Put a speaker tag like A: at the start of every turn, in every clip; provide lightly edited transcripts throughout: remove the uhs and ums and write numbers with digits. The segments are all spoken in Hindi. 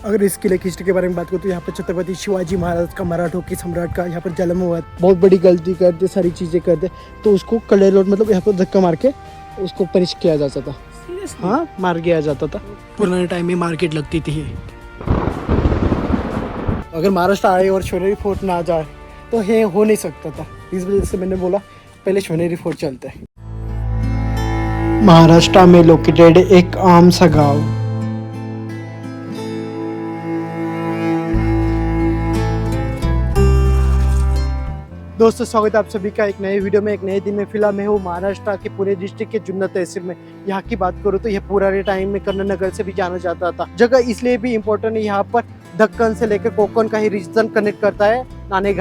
A: अगर इस किले की हिस्ट्री के बारे में बात करूँ तो यहाँ पर छत्रपति शिवाजी महाराज का, मराठों की सम्राट का यहाँ पर जन्म हुआ। बहुत बड़ी गलती कर दे, सारी चीज़ें कर दे तो उसको कड़े लोट मतलब यहाँ पर धक्का मार के उसको पनिश किया जाता था। हाँ, मार दिया जाता था। पुराने टाइम में मार्केट लगती थी। अगर महाराष्ट्र आए और शिवनेरी फोर्ट ना जाए तो ये हो नहीं सकता था। इस वजह से मैंने बोला पहले शिवनेरी फोर्ट चलते हैं। महाराष्ट्र में लोकेटेड एक आम सा गांव। दोस्तों, स्वागत है आप सभी का एक नए वीडियो में, एक नए दिन में। फिलहाल मैं हूँ महाराष्ट्र के पुणे डिस्ट्रिक्ट के जुन्नर तहसील में। यहाँ की बात करूँ तो यह पुराने टाइम में कन्नड़ नगर से भी जाना जाता था। जगह इसलिए भी इम्पोर्टेंट है, यहाँ पर दक्कन से लेकर कोकण का ही रीजन कनेक्ट करता है। नाने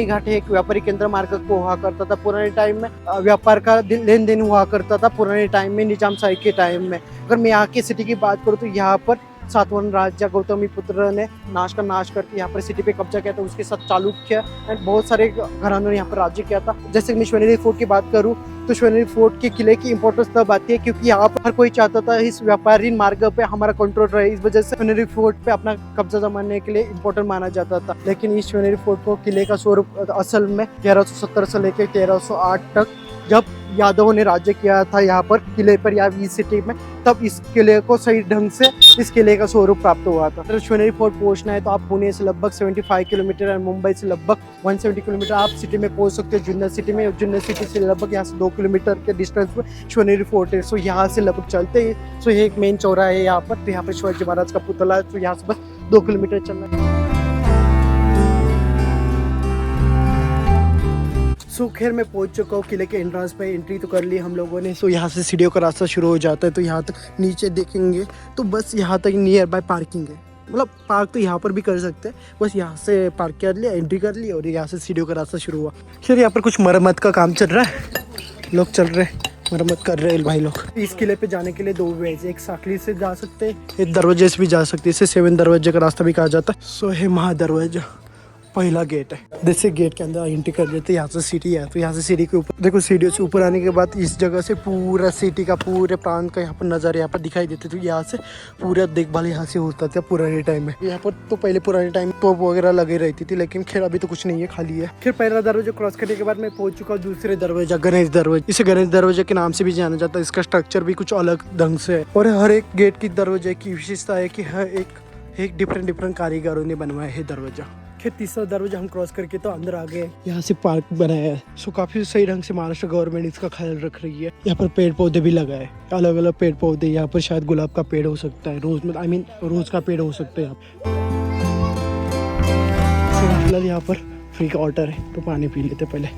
A: घाट एक व्यापारी केंद्र मार्ग को हुआ करता था। पुराने टाइम में व्यापार का लेन देन हुआ करता था। पुराने टाइम में निजाम शाही के टाइम में। अगर मैं यहाँ की सिटी की बात करूँ तो यहाँ पर सातवाहन राजा गौतमी पुत्र ने नाश करके यहाँ पर सिटी पे कब्जा किया था। उसके साथ चालुक्य एंड बहुत सारे घरानों ने यहाँ पर राज्य किया था। जैसे मैं शिवनेरी फोर्ट की बात करूँ तो शिवनेरी फोर्ट के किले की इंपॉर्टेंस तब आती है क्योंकि यहाँ पर हर कोई चाहता था इस व्यापारी मार्ग पे हमारा कंट्रोल रहे। इस वजह से शिवनेरी फोर्ट पे अपना कब्जा जमाने के लिए इम्पोर्टेंट माना जाता था। लेकिन इस शिवनेरी फोर्ट को किले का स्वरूप असल में 1170 से लेकर 1308 तक जब यादवों ने राज्य किया था यहाँ पर किले पर या इस सिटी में, तब इस किले को सही ढंग से इस किले का स्वरूप प्राप्त हुआ था। अगर शिवनेरी फोर्ट पहुंचना है तो आप पुणे से लगभग 75 किलोमीटर और मुंबई से लगभग 170 किलोमीटर आप सिटी में पहुंच सकते हो। जुन्नर सिटी में, जुन्नर सिटी से लगभग यहाँ से 2 किलोमीटर के डिस्टेंस में शिवनेरी फोर्ट है। सो यहाँ से लगभग चलते हैं। सो ये एक मेन चौराहा है यहाँ पर। तो यहाँ पर शिवाजी महाराज का पुतला है। तो यहाँ से बस 2 किलोमीटर चलना है। सो खैर मैं पहुंच चुका हूँ किले के एंट्रेंस पे। एंट्री तो कर ली हम लोगों ने। सो यहाँ से सीढ़ियों का रास्ता शुरू हो जाता है। तो यहाँ तक नीचे देखेंगे तो बस यहाँ तक नियर बाय पार्किंग है। मतलब पार्क तो यहाँ पर भी कर सकते हैं। बस यहाँ से पार्क कर लिया, एंट्री कर ली और यहाँ से सीढ़ियों का रास्ता शुरू हुआ। खैर यहाँ पर कुछ मरम्मत का काम चल रहा है। लोग चल रहे हैं, मरम्मत कर रहे हैं भाई लोग। इस किले पे जाने के लिए 2 वे है। एक साकली से जा सकते हैं, एक दरवाजे से भी जा सकते हैं। इसे 7 दरवाजे का रास्ता भी कहा जाता है। सो है महादरवाजा, पहला गेट है। जैसे गेट के अंदर एंट्री कर लेते हैं। यहाँ से सीढ़ी है। तो यहाँ से सीढ़ी के ऊपर देखो, सीढ़ियों से ऊपर आने के बाद इस जगह से पूरा सिटी का, पूरे प्रांत का यहाँ पर नज़ारा यहाँ पर दिखाई देते। तो यहाँ से पूरा देखभाल यहाँ से होता था पुराने टाइम में। यहाँ पर तो पहले पुराने टाइम तोप वगैरह लगे रहती थी, लेकिन खैर अभी तो कुछ नहीं है, खाली है। फिर पहला दरवाजा क्रॉस करने के बाद मैं पहुंच चुका हूँ दूसरे दरवाजा, गणेश दरवाजा। इसे गणेश दरवाजे के नाम से भी जाना जाता है। इसका स्ट्रक्चर भी कुछ अलग ढंग से है और हर एक गेट की दरवाजे की विशेषता है कि हर एक डिफरेंट कारीगरों ने बनवाया है दरवाजा। फिर तीसरा दरवाजा हम क्रॉस करके तो अंदर आ गए। यहाँ से पार्क बनाया है। सो काफी सही ढंग से महाराष्ट्र गवर्नमेंट इसका ख्याल रख रही है। यहाँ पर पेड़ पौधे भी लगाए, अलग अलग पेड़ पौधे। यहाँ पर शायद गुलाब का पेड़ हो सकता है, रोज का पेड़ हो सकता है। फिलहाल यहाँ पर फ्री का वाटर है तो पानी पी लेते पहले।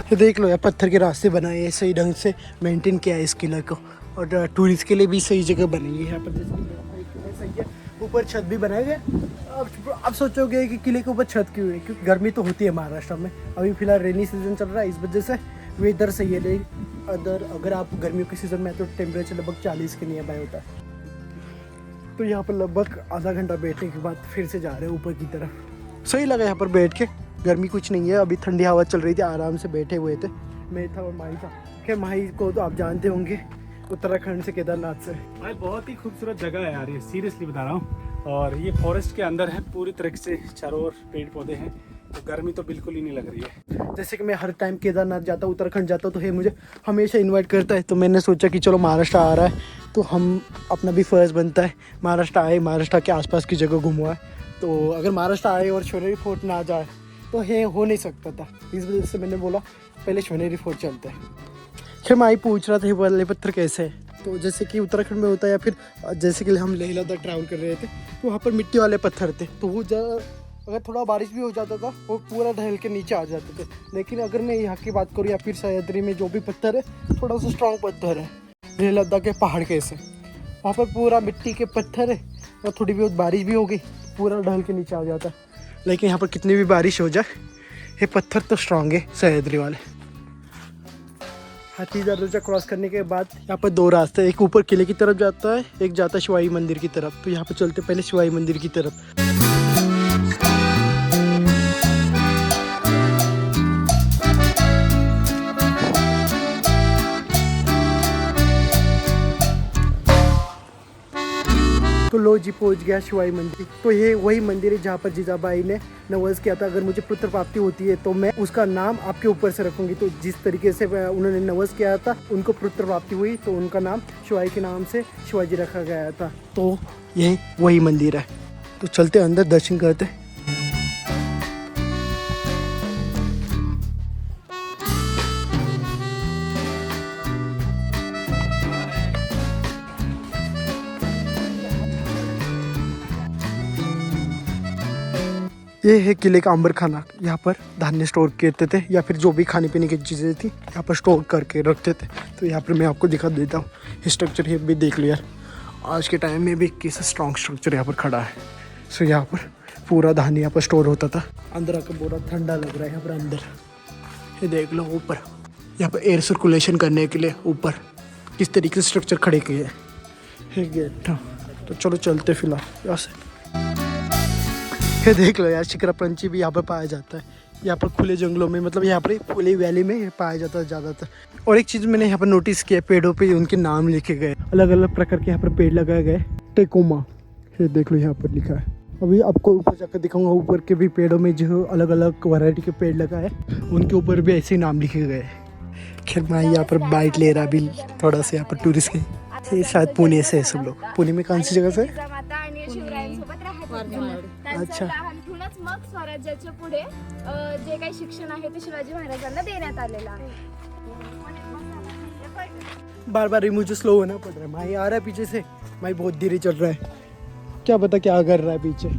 A: ये देख लो, यार पत्थर के रास्ते बनाए हैं, सही ढंग से मेंटेन किया है इस किले को। और टूरिस्ट के लिए भी सही जगह बनी है यहाँ पर। जैसे सही है, ऊपर छत भी बनाए गए। अब सोचोगे कि किले के ऊपर छत क्यों है, क्योंकि गर्मी तो होती है महाराष्ट्र में। अभी फिलहाल रेनी सीजन चल रहा है, इस वजह से वेदर सही है। लेकिन अगर आप गर्मियों के सीजन में तो टेम्परेचर लगभग 40 के नियर बाय होता है। तो यहाँ पर लगभग आधा घंटा बैठने के बाद फिर से जा रहे हैं ऊपर की तरफ। सही लगा यहाँ पर बैठ के, गर्मी कुछ नहीं है। अभी ठंडी हवा चल रही थी, आराम से बैठे हुए थे। मैं था और माही था। खैर माही को तो आप जानते होंगे, उत्तराखंड से, केदारनाथ से।
B: भाई बहुत ही खूबसूरत जगह है यार ये, सीरियसली बता रहा हूँ। और ये फॉरेस्ट के अंदर है, पूरी तरह से चारों ओर पेड़ पौधे हैं। तो गर्मी तो बिल्कुल ही नहीं लग रही है।
A: जैसे कि मैं हर टाइम केदारनाथ जाता हूँ, उत्तराखंड जाता हूँ, तो ये मुझे हमेशा इन्वाइट करता है। तो मैंने सोचा कि चलो महाराष्ट्र आ रहा है तो हम अपना भी फ़र्ज़ बनता है महाराष्ट्र आए, महाराष्ट्र के आसपास की जगह घुमवाए। तो अगर महाराष्ट्र आए और शिवनेरी फोर्ट ना जाए तो ये हो नहीं सकता था। इस वजह से मैंने बोला पहले शिवनेरी फोर्ट चलते हैं। खैर माई पूछ रहा था ये वाले पत्थर कैसे है। तो जैसे कि उत्तराखंड में होता है, या फिर जैसे कि हम लेह लद्दाख ट्रैवल कर रहे थे तो वहाँ पर मिट्टी वाले पत्थर थे। तो वो अगर थोड़ा बारिश भी हो जाता था वो पूरा ढल के नीचे आ जाते थे। लेकिन अगर मैं यहाँ की बात करूँ या फिर सह्याद्री में जो भी पत्थर है, थोड़ा सा स्ट्रॉन्ग पत्थर है लेह लद्दाख के पहाड़ के से। वहाँ पर पूरा मिट्टी के पत्थर है और थोड़ी बहुत बारिश भी हो गई पूरा ढल के नीचे आ जाता है। लेकिन यहाँ पर कितनी भी बारिश हो जाए ये पत्थर तो स्ट्रॉन्ग है सह्याद्री वाले। हाथी दरवाजा क्रॉस करने के बाद यहाँ पर 2 रास्ते, एक ऊपर किले की तरफ जाता है, एक जाता है शिवाजी मंदिर की तरफ। तो यहाँ पर चलते पहले शिवाजी मंदिर की तरफ। तो लो जी पहुंच गया शिवाई मंदिर। तो ये वही मंदिर है जहाँ पर जीजाबाई ने नवज किया था, अगर मुझे पुत्र प्राप्ति होती है तो मैं उसका नाम आपके ऊपर से रखूंगी। तो जिस तरीके से उन्होंने नवज किया था, उनको पुत्र प्राप्ति हुई, तो उनका नाम शिवाई के नाम से शिवाजी रखा गया था। तो ये वही मंदिर है। तो चलते अंदर दर्शन करते। ये है किले का अंबर खाना। यहाँ पर धान्य स्टोर करते थे या फिर जो भी खाने पीने की चीज़ें थी यहाँ पर स्टोर करके रखते थे। तो यहाँ पर मैं आपको दिखा देता हूँ स्ट्रक्चर। ये भी देख लो यार, आज के टाइम में भी किस स्ट्रॉन्ग स्ट्रक्चर यहाँ पर खड़ा है। सो यहाँ पर पूरा धान्य यहाँ पर स्टोर होता था। अंदर आकर पूरा ठंडा लग रहा है यहाँ पर अंदर। ये देख लो ऊपर, यहाँ पर एयर सर्कुलेशन करने के लिए ऊपर किस तरीके से स्ट्रक्चर खड़े किए हैं। गेट। तो चलो चलते फिलहाल यहाँ से। ये देख लो यार, शिकरा पंछी भी यहाँ पर पाया जाता है। यहाँ पर खुले जंगलों में, मतलब यहाँ पर खुले वैली में पाया जाता है ज़्यादातर। और एक चीज़ मैंने यहाँ पर नोटिस किया, पेड़ों पे उनके नाम लिखे गए, अलग अलग प्रकार के यहाँ पर पेड़ लगाए गए। टेकोमा, ये देख लो यहाँ पर लिखा है। अभी आपको ऊपर जाकर दिखाऊंगा, ऊपर के भी पेड़ों में जो अलग अलग वैरायटी के पेड़ लगाए, उनके ऊपर भी ऐसे ही नाम लिखे गए। खैर मैं यहाँ पर बाइट ले रहा अभी थोड़ा सा, यहाँ पर टूरिस्ट के। ये शायद पुणे से है सब लोग। पुणे में कौन सी जगह से? अच्छा।
C: मग स्वराज्याच्या पुढे जे काही शिक्षण आहे ते शिवाजी महाराजांना देण्यात आलेलं आहे।
A: बार बार मुझे स्लो होना पड़ रहा है। माही आ रहा है पीछे से, माही बहुत धीरे चल रहा है, क्या पता क्या कर रहा है पीछे।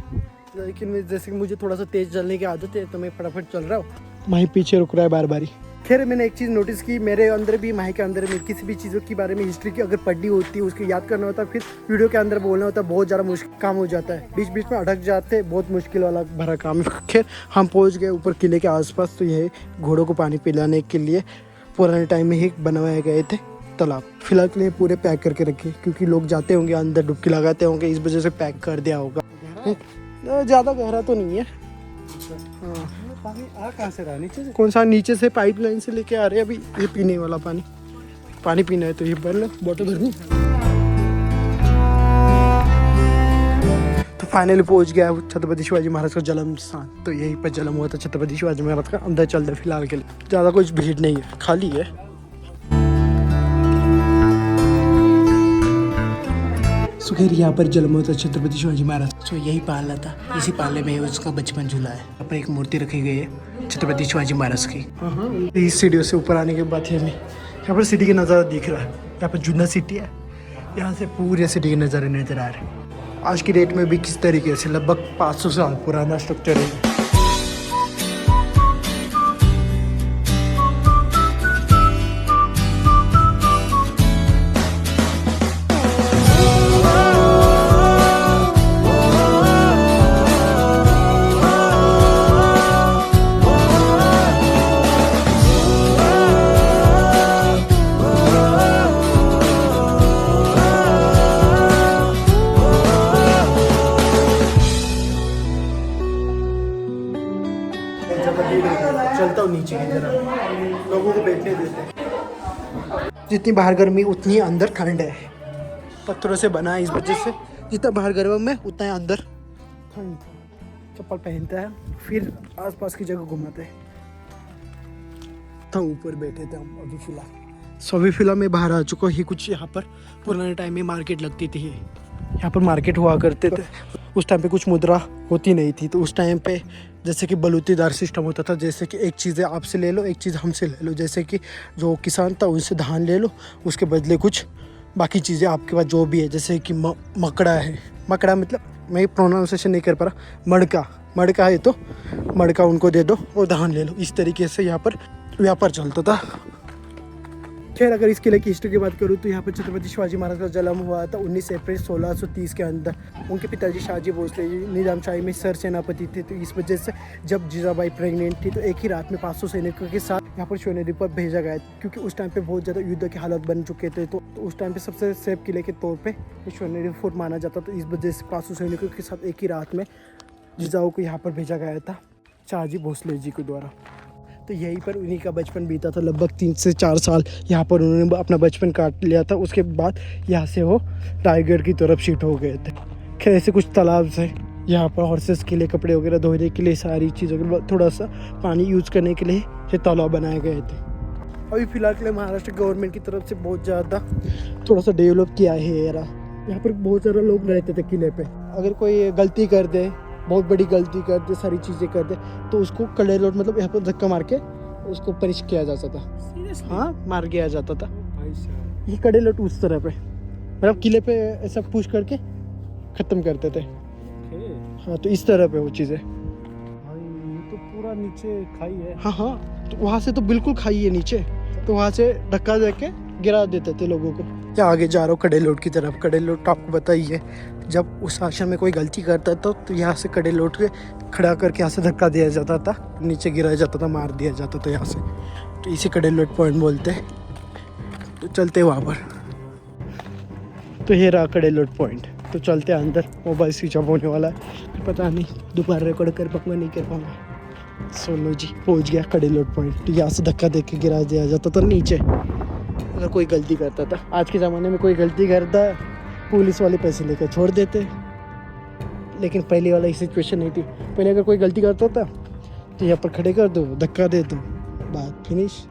A: लेकिन जैसे कि मुझे थोड़ा सा तेज चलने की आदत है, तो मैं फटाफट चल रहा हूँ। माही पीछे रुक रहा है बार बार ही। खैर मैंने एक चीज़ नोटिस की, मेरे अंदर भी माही के अंदर में किसी भी चीज़ों के बारे में हिस्ट्री की अगर पढ़नी होती है, उसको याद करना होता है, फिर वीडियो के अंदर बोलना होता है, बहुत ज़्यादा मुश्किल काम हो जाता है। बीच बीच में अटक जाते हैं, बहुत मुश्किल वाला भरा काम है। खैर हम पहुंच गए ऊपर किले के आसपास। तो यह घोड़ों को पानी पिलाने के लिए पुराने टाइम में ही बनवाए गए थे तालाब। फिलहाल के लिए पूरे पैक करके रखे, क्योंकि लोग जाते होंगे अंदर डुबकी लगाते होंगे, इस वजह से पैक कर दिया होगा। ज़्यादा गहरा तो नहीं है। हाँ,
B: पानी आ कहाँ से रहा? नीचे से?
A: कौन सा? नीचे से पाइपलाइन से लेके आ रहे हैं अभी। ये पीने वाला पानी पीना है तो ये भर लो, बोतल भरनी। तो फाइनली पहुंच गया छत्रपति शिवाजी महाराज का जन्म स्थान। तो यहीं पर जन्म हुआ था छत्रपति शिवाजी महाराज का। अंदर चलते फिलहाल के लिए, ज़्यादा कुछ भीड़ नहीं है, खाली है। सुखेर यहाँ पर जन्म हुआ था छत्रपति शिवाजी महाराज। तो यही पालना था, इसी पालने में उसका बचपन झूला है। यहाँ पर एक मूर्ति रखी गई है छत्रपति शिवाजी महाराज की। इस सीढ़ियों से ऊपर आने के बाद यहाँ पर सिटी का नज़ारा दिख रहा है। यहाँ पर जूना सिटी है, यहाँ से पूरे सिटी के नज़ारे नजर आ रहे हैं। आज की डेट में भी किस तरीके से, लगभग 500 साल पुराना स्ट्रक्चर है। चलता हूँ नीचे की तरफ, लोगों को बैठने देते हैं। जितनी बाहर गर्मी उतनी अंदर ठंड है। पत्थरों से बना है, इस वजह से जितना बाहर गर्म है उतना ही अंदर ठंड। चप्पल पहनता है, फिर आसपास की जगह घुमाते हैं। तो ऊपर बैठे थे हम अभी फिलहाल मैं बाहर आ चुका हूँ। ये कुछ यहाँ पर पुराने टाइम में मार्केट लगती थी, यहाँ पर मार्केट हुआ करते थे। उस टाइम पे कुछ मुद्रा होती नहीं थी, तो उस टाइम पे जैसे कि बलूतीदार सिस्टम होता था। जैसे कि एक चीज़ आपसे ले लो, एक चीज़ हमसे ले लो। जैसे कि जो किसान था उनसे धान ले लो, उसके बदले कुछ बाकी चीज़ें आपके पास जो भी है। जैसे कि मकड़ा है, मकड़ा मतलब मैं प्रोनाउंसिएशन नहीं कर पा रहा, मड़का है तो मड़का उनको दे दो और धान ले लो। इस तरीके से यहाँ पर व्यापार चलता था। खैर अगर इस किले की हिस्ट्री की बात करूँ तो यहाँ पर छत्रपति शिवाजी महाराज का जन्म हुआ था 19 अप्रैल 1630 के अंदर। उनके पिताजी शाहजी भोसले निजामशाही में सर सेनापति थे। तो इस वजह से जब जीजाबाई प्रेग्नेंट थी तो एक ही रात में 500 सैनिकों के साथ यहाँ पर शिवनेरी पर भेजा गया, क्योंकि उस टाइम पे बहुत ज़्यादा युद्ध के हालात बन चुके थे। तो उस टाइम पे सबसे सेफ किले के तौर पर शिवनेरी फोर्ट माना जाता। तो इस वजह से 500 सैनिकों के साथ एक ही रात में जीजाओं को यहाँ पर भेजा गया था शाहजी भोसले जी के द्वारा। तो यहीं पर उन्हीं का बचपन बीता था, लगभग 3 से 4 साल यहाँ पर उन्होंने अपना बचपन काट लिया था। उसके बाद यहाँ से वो रायगढ़ की तरफ शिफ्ट हो गए थे। ऐसे कुछ तालाब है यहाँ पर हॉर्सेस के लिए, कपड़े वगैरह धोने के लिए, सारी चीज़ों के लिए थोड़ा सा पानी यूज करने के लिए ये तालाब बनाए गए थे। अभी फिलहाल के लिए महाराष्ट्र गवर्नमेंट की तरफ से बहुत ज़्यादा थोड़ा सा डेवलप किया है एरा। यहाँ पर बहुत सारे लोग रहते थे किले पे। अगर कोई गलती कर दे, बहुत बड़ी गलती कर दे, सारी चीज़ें कर दे, तो उसको कड़े लोट मतलब यहाँ पर धक्का मार के उसको पनिश किया जाता था।
B: सीरियसली?
A: हाँ, मार दिया जाता था।
B: भाई साहब।
A: ये कड़े लोट उस तरह पे मतलब किले पे ऐसा पुश करके ख़त्म करते थे।
B: ओके।
A: हाँ, तो इस तरह पे वो चीज़ें।
B: भाई ये तो पूरा नीचे खाई है।
A: हाँ हाँ, तो वहाँ से तो बिल्कुल खाई है नीचे, तो वहाँ से धक्का दे के गिरा देते थे लोगों को। क्या आगे जा रहा हूँ कड़े लोट की तरफ। कड़े लोट आपको बताइए, जब उस आश्रम में कोई गलती करता था तो यहाँ से कड़े लोट के खड़ा करके यहाँ से धक्का दिया जाता था, नीचे गिराया जाता था, मार दिया जाता था यहाँ से। तो इसे कड़े लोट पॉइंट बोलते हैं। तो चलते वहाँ पर, तो ये रहा कड़े लोट पॉइंट। तो चलते अंदर, मोबाइल स्विच ऑफ होने वाला है, पता नहीं दोबारा रिकॉर्ड कर पाऊंगा नहीं कर पाऊंगा। सोलो जी पहुंच गया कड़े लोट पॉइंट। तो यहाँ से धक्का दे के गिरा दिया जाता था नीचे अगर कोई गलती करता था। आज के ज़माने में कोई गलती करता पुलिस वाले पैसे लेकर छोड़ देते, लेकिन पहले वाला सिचुएशन नहीं थी। पहले अगर कोई गलती करता था तो यहाँ पर खड़े कर दो, धक्का दे दो, बात फिनिश।